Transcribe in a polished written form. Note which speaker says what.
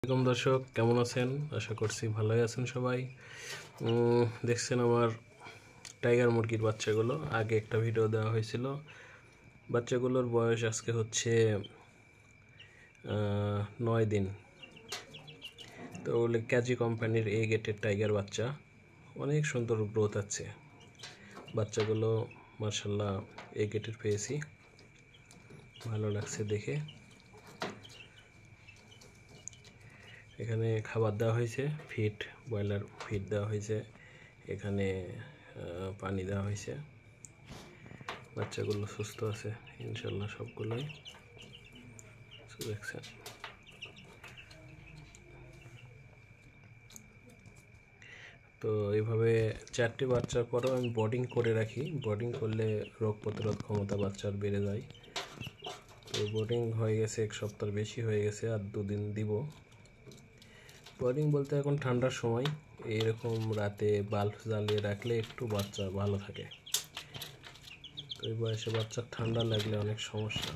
Speaker 1: আসসালামু আলাইকুম দর্শক, কেমন আছেন? আশা করছি ভালোই আছেন সবাই। দেখছেন আমার টাইগার মুরগির বাচ্চাগুলো, আগে একটা ভিডিও দেওয়া হয়েছিল। বাচ্চাগুলোর বয়স আজকে হচ্ছে 9 দিন। তো ওগুলো ক্যাজি কোম্পানির এ গেটের টাইগার বাচ্চা, অনেক সুন্দর গ্রোথ আছে বাচ্চাগুলো। মার্শাল্লাহ, এ গেটের পেয়েছি, ভালো লাগছে দেখে। এখানে খাবার দেওয়া হয়েছে, ফিড, ব্রয়লার ফিড দেওয়া হয়েছে, এখানে পানি দেওয়া হয়েছে। বাচ্চাগুলো সুস্থ আছে ইনশাল্লাহ সবগুলোই, দেখছেন। তো এইভাবে 4টি বাচ্চার পরেও আমি বোর্ডিং করে রাখি। বোর্ডিং করলে রোগ প্রতিরোধ ক্ষমতা বাচ্চার বেড়ে যায়। তো বোর্ডিং হয়ে গেছে, 1 সপ্তাহ বেশি হয়ে গেছে, আর 2 দিন দিব। বোর্ডিং বলতে এখন ঠান্ডার সময় এইরকম রাতে বাল্ব জ্বালিয়ে রাখলে একটু বাচ্চা ভালো থাকে। তো এই বয়সে বাচ্চার ঠান্ডা লাগলে অনেক সমস্যা।